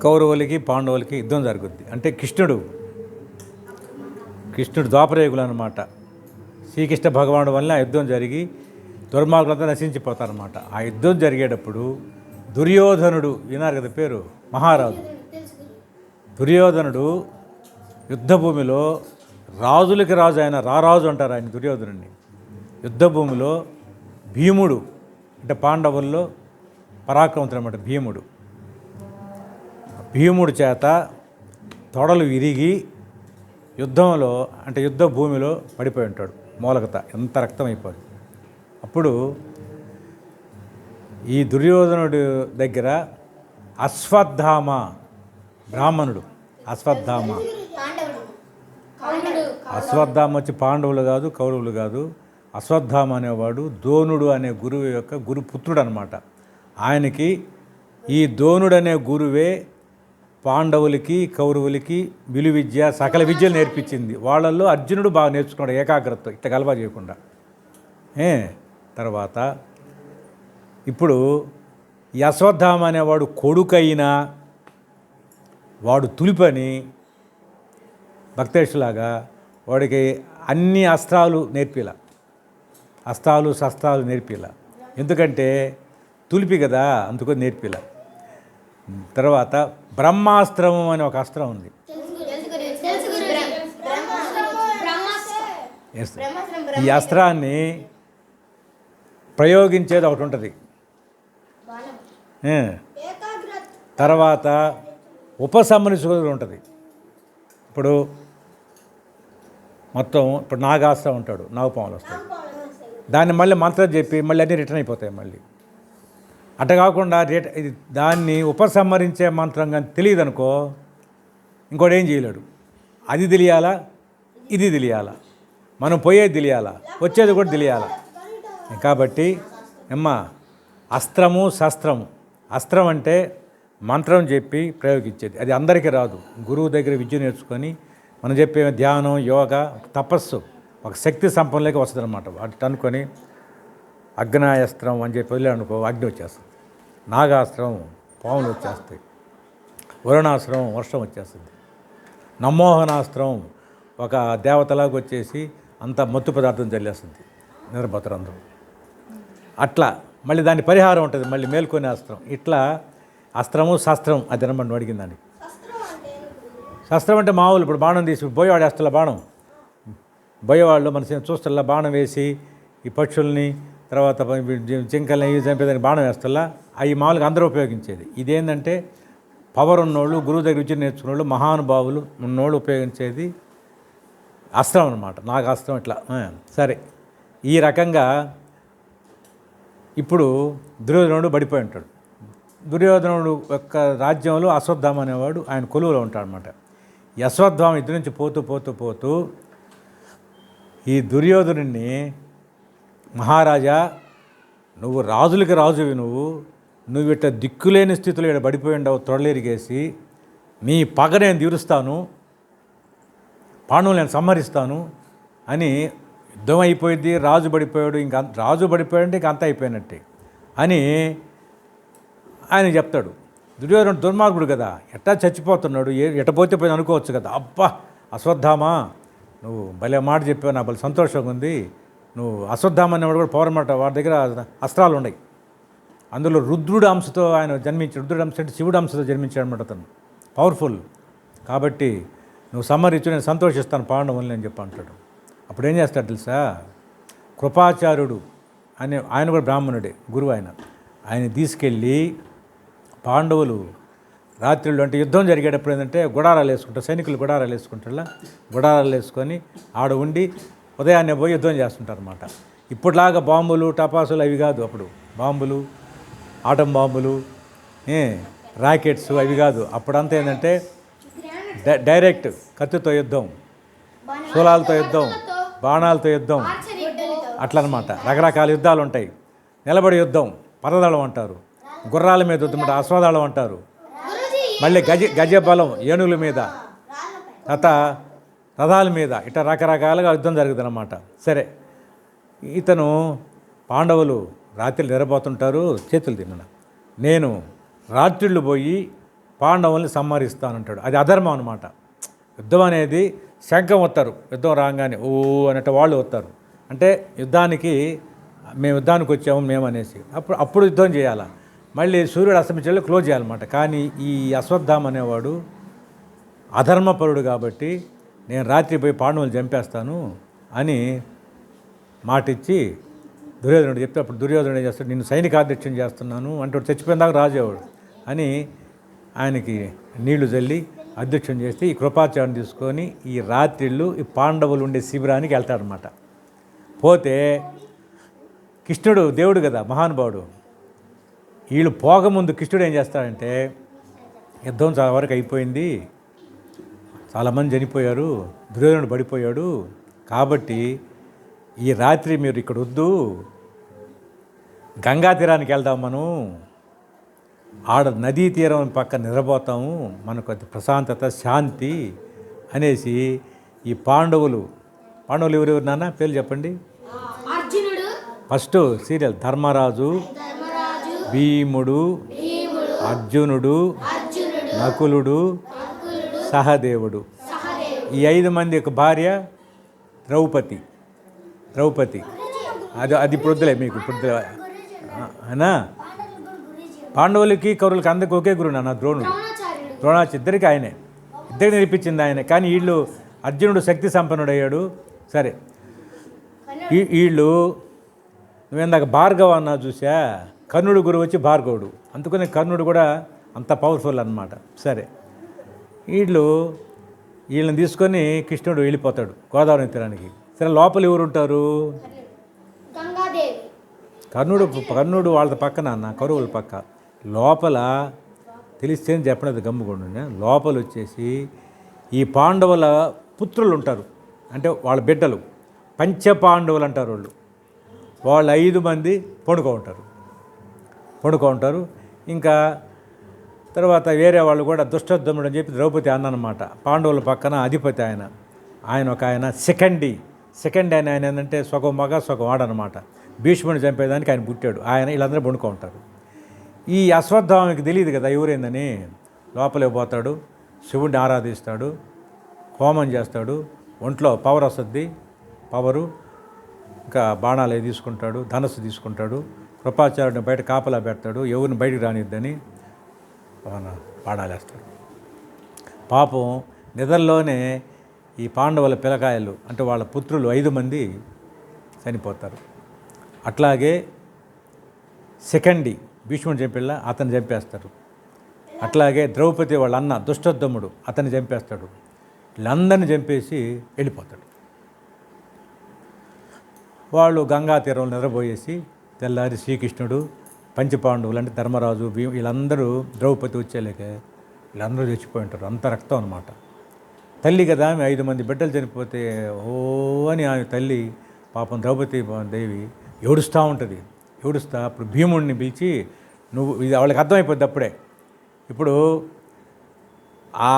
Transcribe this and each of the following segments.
కౌరవులకి పాండవులకి యుద్ధం జరుగుద్ది. అంటే కృష్ణుడు ద్వాపరయుగులు అనమాట. శ్రీకృష్ణ భగవానుడు వల్ల ఆ యుద్ధం జరిగి దుర్మార్గులంతా నశించిపోతారనమాట. ఆ యుద్ధం జరిగేటప్పుడు దుర్యోధనుడు, విన్నారు కదా పేరు, మహారాజు దుర్యోధనుడు యుద్ధభూమిలో రాజులకి రాజు, ఆయన రారాజు అంటారు ఆయన దుర్యోధనుడిని. యుద్ధభూమిలో భీముడు అంటే పాండవుల్లో పరాక్రమవంతుడు అనమాట. భీముడు చేత తొడలు విరిగి యుద్ధంలో అంటే యుద్ధ భూమిలో పడిపోయి ఉంటాడు. మూలకత ఎంత రక్తం అయిపోయి. అప్పుడు ఈ దుర్యోధనుడి దగ్గర అశ్వత్థామ బ్రాహ్మణుడు, అశ్వత్థామ వచ్చి పాండవులు కాదు, కౌరవులు కాదు. అశ్వత్థామ అనేవాడు దోనుడు అనే గురువు యొక్క గురుపుత్రుడు అనమాట. ఆయనకి ఈ దోనుడు అనే గురువే పాండవులకి కౌరవులకి విలువిద్య సకల విద్యలు నేర్పించింది. వాళ్ళల్లో అర్జునుడు బాగా నేర్చుకున్నాడు ఏకాగ్రత, ఇట్లా గలబా చేయకుండా. తర్వాత ఇప్పుడు ఈ అశ్వత్థామ అనేవాడు కొడుకైనా వాడు తులిపని భక్తేషులాగా వాడికి అన్ని అస్త్రాలు నేర్పిలా, అస్త్రాలు శస్త్రాలు నేర్పిలా. ఎందుకంటే తులిపి కదా, అందుకని నేర్పిలా. తర్వాత బ్రహ్మాస్త్రం అనే ఒక అస్త్రం ఉంది. ఈ అస్త్రాన్ని ప్రయోగించేది ఒకటి ఉంటుంది. తర్వాత ఉపసంహరించుకోవడం ఉంటుంది. ఇప్పుడు నాగాస్త్రం ఉంటాడు, నాగపాములు వస్తాయి. దాన్ని మళ్ళీ మంత్రం చెప్పి మళ్ళీ అన్నీ రిటర్న్ అయిపోతాయి. మళ్ళీ అట్ట కాకుండా దాన్ని ఉపసంహరించే మంత్రం కానీ తెలియదు అనుకో, ఇంకోటి ఏం చేయలేడు. అది తెలియాలా, ఇది తెలియాలా, మనం పోయేది తెలియాలా, వచ్చేది కూడా తెలియాలా. కాబట్టి అస్త్రము శస్త్రము. అస్త్రం అంటే మంత్రం చెప్పి ప్రయోగించేది, అది అందరికీ రాదు. గురువు దగ్గర విద్య నేర్చుకొని మనం చెప్పే ధ్యానం, యోగా, తపస్సు ఒక శక్తి సంపన్నులకి వస్తుంది అనమాట. అటు అనుకొని అగ్నాయస్త్రం అని చెప్పి వదిలేనుకో, అగ్ని వచ్చేస్తుంది. నాగాస్త్రం పాములు వచ్చేస్తాయి. వరుణాస్త్రం వర్షం వచ్చేస్తుంది. నమ్మోహనాస్త్రం ఒక దేవతలాగా వచ్చేసి అంత మత్తు పదార్థం చల్లేస్తుంది, నిద్రపోతారు అందరూ. అట్లా మళ్ళీ దాని పరిహారం ఉంటుంది, మళ్ళీ మేల్కొనే అస్త్రం. ఇట్లా అస్త్రము శస్త్రం అది అనమాట. అడిగిందని శస్త్రం అంటే మామూలు ఇప్పుడు బాణం తీసి బోయవాడు వేస్తల బాణం, బోయేవాళ్ళు మన చూస్తల్లా బాణం వేసి ఈ పక్షుల్ని తర్వాత జింకల్ని ఇవి చంపేదానికి బాణం వేస్తల్లా అవి మామూలుగా అందరూ ఉపయోగించేది. ఇదేంటంటే పవర్ ఉన్నోళ్ళు, గురువు దగ్గర విద్య నేర్చుకున్నోళ్ళు, మహానుభావులు ఉన్నోళ్ళు ఉపయోగించేది అస్త్రం అనమాట. నాగాస్త్రం ఇట్లా. సరే, ఈ రకంగా ఇప్పుడు దుర్యోధనుడు పడిపోయి ఉంటాడు. దుర్యోధనుడు యొక్క రాజ్యంలో అశ్వత్థామ అనేవాడు ఆయన కొలువులో ఉంటాడనమాట. ఈ అశ్వత్థామ ఇద్దరి నుంచి పోతూ ఈ దుర్యోధనుడిని, మహారాజా నువ్వు రాజులకి రాజువి, నువ్వు ఇట్లా దిక్కులేని స్థితిలో ఇక్కడ పడిపోయి ఉండవు, తొడలేరిగేసి నీ పగ నేను తీరుస్తాను, పాండవులు నేను సంహరిస్తాను అని యుద్ధం అయిపోయింది. రాజు పడిపోయాడు, రాజు పడిపోయాడంటే ఇంక అంతా అయిపోయినట్టే అని ఆయన చెప్తాడు. దుర్యోధనుడు దుర్మార్గుడు కదా, ఎట్టా చచ్చిపోతున్నాడు, ఎట్ట పోతే పోయి అనుకోవచ్చు కదా. అబ్బా అశ్వత్థామ నువ్వు భలే మాట చెప్పావు, నాకు భలే సంతోషంగా ఉంది. నువ్వు అశ్వత్థామ అనేవాడు కూడా పౌరమాట, వాడి దగ్గర అస్త్రాలు ఉన్నాయి. అందులో రుద్రుడు అంశతో ఆయన జన్మించాడు. రుద్రుడు అంశ అంటే శివుడు అంశతో జన్మించాడు అనమాట. అతను పవర్ఫుల్ కాబట్టి నువ్వు సంహరించు, నేను సంతోషిస్తాను పాండవుల్ని అని చెప్పి అంటాడు. అప్పుడు ఏం చేస్తాడు తెలుసా, కృపాచార్యుడు అనే ఆయన కూడా బ్రాహ్మణుడే, గురువు ఆయన తీసుకెళ్ళి పాండవులు రాత్రిళ్ళు అంటే యుద్ధం జరిగేటప్పుడు ఏంటంటే గుడారాలు వేసుకుంటారు, సైనికులు గుడారాలు వేసుకొని ఆడ ఉండి ఉదయాన్నే పోయి యుద్ధం చేస్తుంటారు అనమాట. ఇప్పటిలాగా బాంబులు టపాసులు అవి కాదు. అప్పుడు బాంబులు, ఆటం బాంబులు, రాకెట్స్ అవి కాదు. అప్పుడంతా ఏంటంటే డైరెక్ట్ కత్తితో యుద్ధం, శూలాలతో యుద్ధం, బాణాలతో యుద్ధం, అట్లా అనమాట. రకరకాల యుద్ధాలు ఉంటాయి. నిలబడి యుద్ధం పరదళం అంటారు, గుర్రాల మీద యుద్ధం అంటే అశ్వదళం అంటారు, మళ్ళీ గజ బలం ఏనుగుల మీద, రథాల మీద, ఇట్లా రకరకాలుగా యుద్ధం జరుగుతుంది అన్నమాట. సరే, ఇతను పాండవులు రాత్రి నిద్రపోతుంటారు, చేతులు తిన్న నేను రాత్రిళ్ళు పోయి పాండవుల్ని సంహరిస్తానంటాడు. అది అధర్మం అనమాట. యుద్ధం అనేది శంఖం వస్తారు, యుద్ధం రాగానే ఓ అన్నట్టు వాళ్ళు వస్తారు. అంటే మేము యుద్ధానికి వచ్చాము మేము అనేసి అప్పుడు యుద్ధం చేయాలా. మళ్ళీ సూర్యుడు అస్తమించేలో క్లోజ్ చేయాలన్నమాట. కానీ ఈ అశ్వత్థామ అనేవాడు అధర్మపరుడు కాబట్టి నేను రాత్రి పోయి పాండవులు చంపేస్తాను అని మాటిచ్చి దుర్యోధనుడు చెప్తే అప్పుడు దుర్యోధనుడు ఏం చేస్తాడు, నిన్ను సైనికాధ్యక్షం చేస్తున్నాను అంటే చచ్చిపోయిన దాకా రాజేవాడు అని ఆయనకి నీళ్లు చల్లి అధ్యక్షం చేస్తే ఈ కృపాచార్యం తీసుకొని ఈ రాత్రిళ్ళు ఈ పాండవులు ఉండే శిబిరానికి వెళ్తాడనమాట. పోతే కృష్ణుడు దేవుడు కదా, మహానుభావుడు. వీళ్ళు పోకముందు కృష్ణుడు ఏం చేస్తాడంటే, యుద్ధం చాలా వరకు అయిపోయింది, చాలామంది చనిపోయారు, దుర్యోధనుడు పడిపోయాడు, కాబట్టి ఈ రాత్రి మీరు ఇక్కడ వద్దు, గంగా తీరానికి వెళ్దాం, మనం ఆడ నదీ తీరం పక్కన నిద్రపోతాము, మనకు అది ప్రశాంతత శాంతి అనేసి ఈ పాండవులు ఎవరెవరు నాన్న పేర్లు చెప్పండి. ఫస్ట్ సీరియల్ ధర్మరాజు, భీముడు, అర్జునుడు, నకులుడు, సహదేవుడు. ఈ 5 మంది యొక్క భార్య ద్రౌపది. అది ఇప్పుడు వద్దులే మీకు, ఇప్పుడు అనా పాండవులకి కౌరవులకి అందరికి ఒకే గురువు నాన్న ద్రోణాచార్య. ఇద్దరికి ఇద్దరికి నేర్పించింది ఆయన. కానీ వీళ్ళు అర్జునుడు శక్తి సంపన్నుడయ్యాడు. సరే, వీళ్ళు నువ్వేందాక భార్గవ అన్నా చూసా, కర్ణుడు గురువు వచ్చి భార్గవుడు, అందుకని కర్ణుడు కూడా అంత పవర్ఫుల్ అన్నమాట. సరే, వీళ్ళని తీసుకొని కృష్ణుడు వెళ్ళిపోతాడు గోదావరి తీరానికి. సరే, లోపల ఎవరు ఉంటారు? కర్ణుడు వాళ్ళ పక్కన అన్న, కౌరవుల పక్క. లోపల తెలిస్తేనే చెప్పినది గమ్ముకుండా, లోపల వచ్చేసి ఈ పాండవుల పుత్రులు ఉంటారు, అంటే వాళ్ళ బిడ్డలు, పంచపాండవులు అంటారు వాళ్ళు 5 మంది పడుకో ఉంటారు. ఇంకా తర్వాత వేరే వాళ్ళు కూడా దుష్టోద్ధముడు అని చెప్పి ద్రౌపది అన్నమాట. పాండవుల పక్కన అధిపతి ఆయన ఒక సెకండ్ ఆయన ఏంటంటే సగం మగ సగం ఆడనమాట. భీష్ముడిని చంపేదానికి ఆయన పుట్టాడు. వీళ్ళందరూ పడుకో ఉంటారు. ఈ అశ్వత్థామకి తెలియదు కదా ఎవరైందని. లోపలికి పోతాడు, శివుడిని ఆరాధిస్తాడు, హోమం చేస్తాడు, ఒంట్లో పవర్ వస్తుంది, ఇంకా బాణాలు తీసుకుంటాడు, ధనస్సు తీసుకుంటాడు, కృపాచార్యుడిని బయట కాపలా పెడతాడు, ఎవరిని బయటికి రానిద్దని బాణాలు వేస్తాడు. పాపం నిద్రలోనే ఈ పాండవుల పిల్లకాయలు అంటే వాళ్ళ పుత్రులు 5 మంది చనిపోతారు. అట్లాగే భీష్ముడు చంపిల్ల అతను చంపేస్తారు. అట్లాగే ద్రౌపది వాళ్ళ అన్న దుష్టోద్ధముడు అతన్ని చంపేస్తాడు. వీళ్ళందరినీ చంపేసి వెళ్ళిపోతాడు. వాళ్ళు గంగా తీరంలో నిద్రపోయేసి తెల్లారి శ్రీకృష్ణుడు, పంచపాండవులు అంటే ధర్మరాజు, వీళ్ళందరూ ద్రౌపది వచ్చేలేక వీళ్ళందరూ చచ్చిపోయి ఉంటారు. అంత రక్తం అనమాట. తల్లి కదా ఆమె, 5 మంది బిడ్డలు చనిపోతే ఓ అని ఆమె తల్లి పాపం ద్రౌపది దేవి ఏడుస్తూ ఉంటుంది. అప్పుడు భీముడిని పిలిచి, నువ్వు ఇది వాళ్ళకి అర్థమైపోద్ది అప్పుడే. ఇప్పుడు ఆ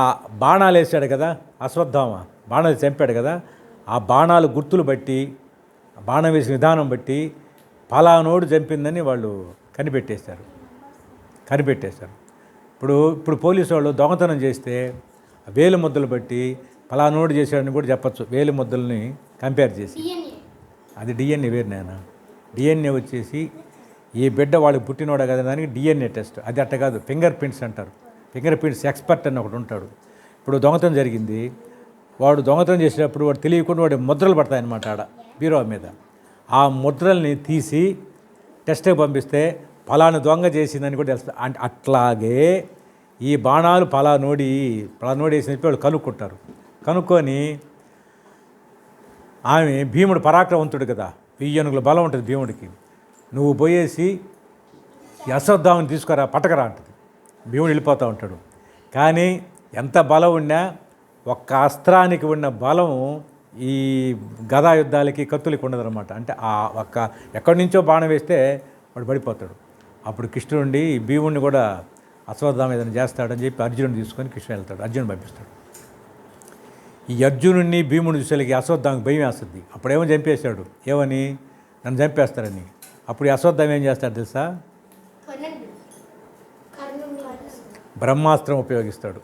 బాణాలు వేసాడు కదా అశ్వత్థామ, బాణాలు చంపాడు కదా, ఆ బాణాలు గుర్తులు బట్టి, బాణం వేసిన విధానం బట్టి పలానోడు చంపిందని వాళ్ళు కనిపెట్టేశారు. ఇప్పుడు పోలీసు వాళ్ళు దొంగతనం చేస్తే వేలు ముద్దలు బట్టి పలానోడు చేశాడని కూడా చెప్పచ్చు. వేలు ముద్దల్ని కంపేర్ చేసి, అది డిఎన్ఏ వేరు నాయన. డిఎన్ఏ వచ్చేసి ఈ బిడ్డ వాళ్ళకి పుట్టినోడా కదా దానికి డిఎన్ఏ టెస్ట్. అది అట్ట కాదు, ఫింగర్ ప్రింట్స్ అంటారు. ఫింగర్ ప్రింట్స్ ఎక్స్పర్ట్ అని ఒకటి ఉంటాడు. ఇప్పుడు దొంగతనం జరిగింది, వాడు దొంగతనం చేసేటప్పుడు వాడు తెలియకుండా వాడి ముద్రలు పడతాయన్నమాట ఆడ బీరో మీద. ఆ ముద్రల్ని తీసి టెస్ట్కి పంపిస్తే పలాను దొంగ చేసిందని కూడా తెలుస్తుంది. అంటే అట్లాగే ఈ బాణాలు పలానోడి వేసిన చెప్పి వాళ్ళు కనుక్కొని ఆమె భీముడు పరాక్రమవంతుడు కదా, 1000 ఏనుగుల బలం ఉంటుంది భీముడికి, నువ్వు పోయేసి ఈ అశ్వత్థామని తీసుకురా పట్టకరా అంటుంది. భీముడు వెళ్ళిపోతూ ఉంటాడు. కానీ ఎంత బలం ఉన్నా ఒక్క అస్త్రానికి ఉన్న బలం ఈ గదా యుద్ధాలకి కత్తులకి ఉండదన్నమాట. అంటే ఆ ఒక్క ఎక్కడి నుంచో బాణం వేస్తే వాడు పడిపోతాడు. అప్పుడు కృష్ణుడి భీముడిని కూడా అశ్వత్థామ ఏదైనా చేస్తాడని చెప్పి అర్జునుడిని తీసుకొని కృష్ణ వెళ్తాడు, అర్జునుడు పంపిస్తాడు. ఈ అర్జునుడిని భీముడిని చూసేలకి అశ్వత్థామకి భయం వేస్తుంది. అప్పుడేమో చంపేశాడు, ఏమని, నన్ను చంపేస్తారని. అప్పుడు అశ్వత్థామ ఏం చేస్తాడు తెలుసా, బ్రహ్మాస్త్రం ఉపయోగిస్తాడు.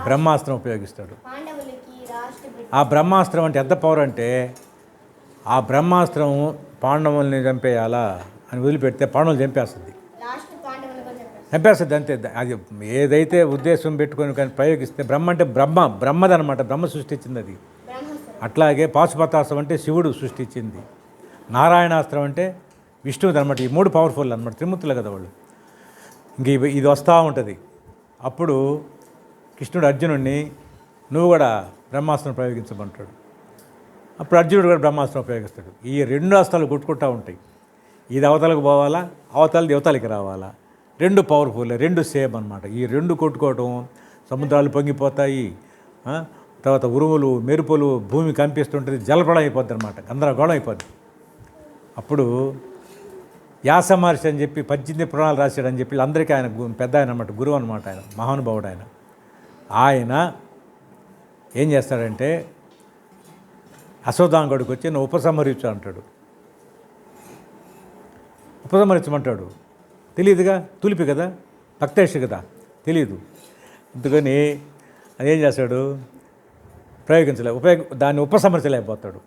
బ్రహ్మాస్త్రం ఉపయోగిస్తాడు. ఆ బ్రహ్మాస్త్రం అంటే ఎంత పవర్ అంటే, ఆ బ్రహ్మాస్త్రం పాండవుల్ని చంపేయాలా అని వదిలిపెడితే పాండవులు చంపేస్తుంది అంతే. అది ఏదైతే ఉద్దేశం పెట్టుకొని కానీ ప్రయోగిస్తే బ్రహ్మ అంటే బ్రహ్మదనమాట, బ్రహ్మ సృష్టించింది అది. అట్లాగే పాశుపతాస్త్రం అంటే శివుడు సృష్టించింది. నారాయణాస్త్రం అంటే విష్ణువుది అనమాట. ఈ 3 పవర్ఫుల్ అనమాట, త్రిమూర్తులు కదా వాళ్ళు. ఇంక ఇది వస్తూ ఉంటుంది. అప్పుడు కృష్ణుడు అర్జునుడిని నువ్వు కూడా బ్రహ్మాస్త్రం ప్రయోగించమంటాడు. అప్పుడు అర్జునుడు కూడా బ్రహ్మాస్త్రం ఉపయోగిస్తాడు. ఈ 2 అస్త్రాలు కొట్టుకుంటూ ఉంటాయి. ఇది అవతలకు పోవాలా, అవతలది యువతలకి రావాలా. 2 పవర్ఫుల్, 2 సేమ్ అనమాట. ఈ 2 కొట్టుకోవటం, సముద్రాలు పొంగిపోతాయి, తర్వాత ఉరుములు మెరుపులు, భూమి కంపిస్తుంటుంది, జలప్రళయం అయిపోద్ది అనమాట, గందరగోళం అయిపోద్ది. అప్పుడు వ్యాస మహర్షి అని చెప్పి 18 పురాణాలు రాశాడని చెప్పి అందరికీ ఆయన పెద్ద ఆయన అనమాట, గురువు అనమాట, ఆయన మహానుభావుడు. ఆయన ఏం చేస్తాడంటే అశ్వత్థామగడికి వచ్చి నువ్వు ఉపసంహరించు అంటాడు. ఉపసంహరించమంటాడు. తెలియదుగా, తులిపి కదా, భక్తేష్ కదా, తెలియదు. అందుకని అదేం చేస్తాడు, దాన్ని ఉపసంహరించలేకపోతాడు.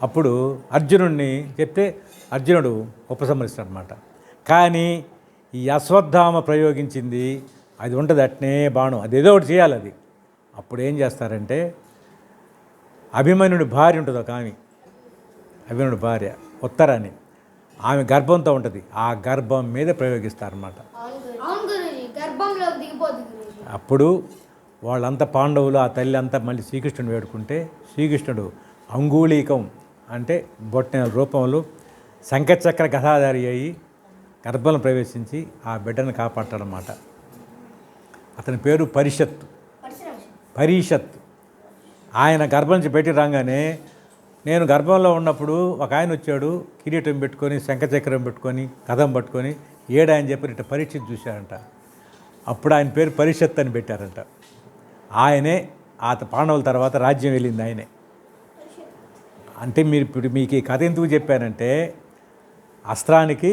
అప్పుడు అర్జునుడిని చెప్తే అర్జునుడు ఉపసంహరిస్తాడు అనమాట. కానీ ఈ అశ్వత్థామ ప్రయోగించింది అది ఉంటుంది, అట్నే బాణం, అది ఏదో ఒకటి చేయాలి అది. అప్పుడు ఏం చేస్తారంటే అభిమన్యుడి భార్య ఉంటుంది ఒక ఆమె, అభిమన్యుడి భార్య ఉత్తరాని, ఆమె గర్భంతో ఉంటుంది, ఆ గర్భం మీద ప్రయోగిస్తారన్నమాట. అప్పుడు వాళ్ళంతా పాండవులు, ఆ తల్లి అంతా మళ్ళీ శ్రీకృష్ణుడు వేడుకుంటే శ్రీకృష్ణుడు అంగుళీకం అంటే బొట్టెన రూపంలో శంఖచక్ర గదాధారి అయ్యి గర్భంలో ప్రవేశించి ఆ బిడ్డను కాపాడతాడనమాట. అతని పేరు పరీషత్. ఆయన గర్భం నుంచి బయటికి రాగానే, నేను గర్భంలో ఉన్నప్పుడు ఒక ఆయన వచ్చాడు, కిరీటం పెట్టుకొని శంఖచక్రం పెట్టుకొని కథం పట్టుకొని ఏడాయని చెప్పి ఇట్లా పరీక్షిత్ చూశారంట. అప్పుడు ఆయన పేరు పరీషత్ అని పెట్టారంట. ఆయనే ఆ పాండవుల తర్వాత రాజ్యం వెళ్ళింది ఆయనే. అంటే ఇప్పుడు మీకు ఈ కథ ఎందుకు చెప్పానంటే, అస్త్రానికి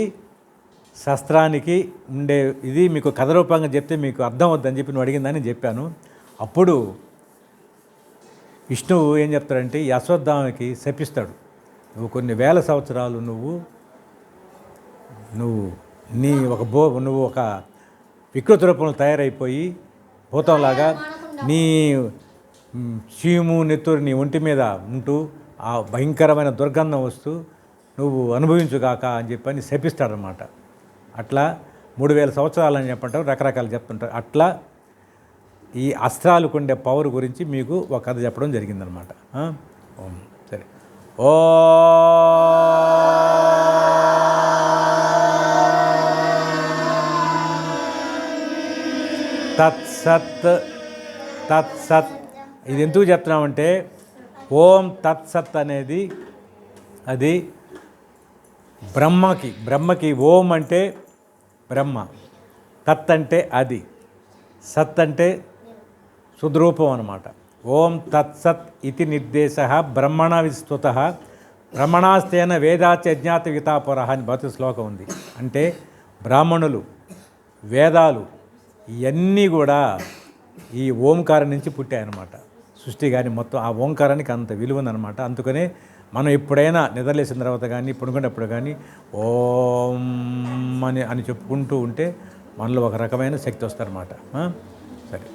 శస్త్రానికి ఉండే ఇది మీకు కథ రూపంగా చెప్తే మీకు అర్థం అవుద్దని చెప్పి నువ్వు అడిగిందని చెప్పాను. అప్పుడు విష్ణువు ఏం చెప్తాడంటే ఈ అశ్వత్థామకి శపిస్తాడు, నువ్వు కొన్ని వేల సంవత్సరాలు నువ్వు ఒక వికృత రూపంలో తయారైపోయి భూతంలాగా నీ చీము నెత్తురు నీ ఒంటి మీద ఉంటూ ఆ భయంకరమైన దుర్గంధం వస్తూ నువ్వు అనుభవించుగాక అని చెప్పని శపిస్తాడనమాట. అట్లా 3000 సంవత్సరాలని చెప్పంటారు, రకరకాలు చెప్తుంటారు. అట్లా ఈ అస్త్రాలకు ఉండే పవర్ గురించి మీకు ఒక కథ చెప్పడం జరిగిందనమాట. సరే, ఓ తత్సత్ ఇది ఎందుకు చెప్తున్నామంటే, ఓం తత్సత్ అనేది అది బ్రహ్మకి ఓం అంటే బ్రహ్మ, తత్ అంటే అది, సత్ అంటే సుద్రూపం అన్నమాట. ఓం తత్సత్ ఇది నిర్దేశ బ్రహ్మణ విస్తృత బ్రహ్మణాస్తేన వేదాచ అజ్ఞాత వితాపుర అని భగవత్ శ్లోకం ఉంది. అంటే బ్రాహ్మణులు, వేదాలు ఇవన్నీ కూడా ఈ ఓంకారం నుంచి పుట్టాయన్నమాట. సృష్టి కానీ మొత్తం ఆ ఓంకారానికి అంత విలువ ఉందన్నమాట. అందుకనే మనం ఎప్పుడైనా నిద్రలేసిన తర్వాత కానీ పడుకునేటప్పుడు కానీ ఓం అని చెప్పుకుంటూ ఉంటే మనలో ఒక రకమైన శక్తి వస్తుందన్నమాట. సరే.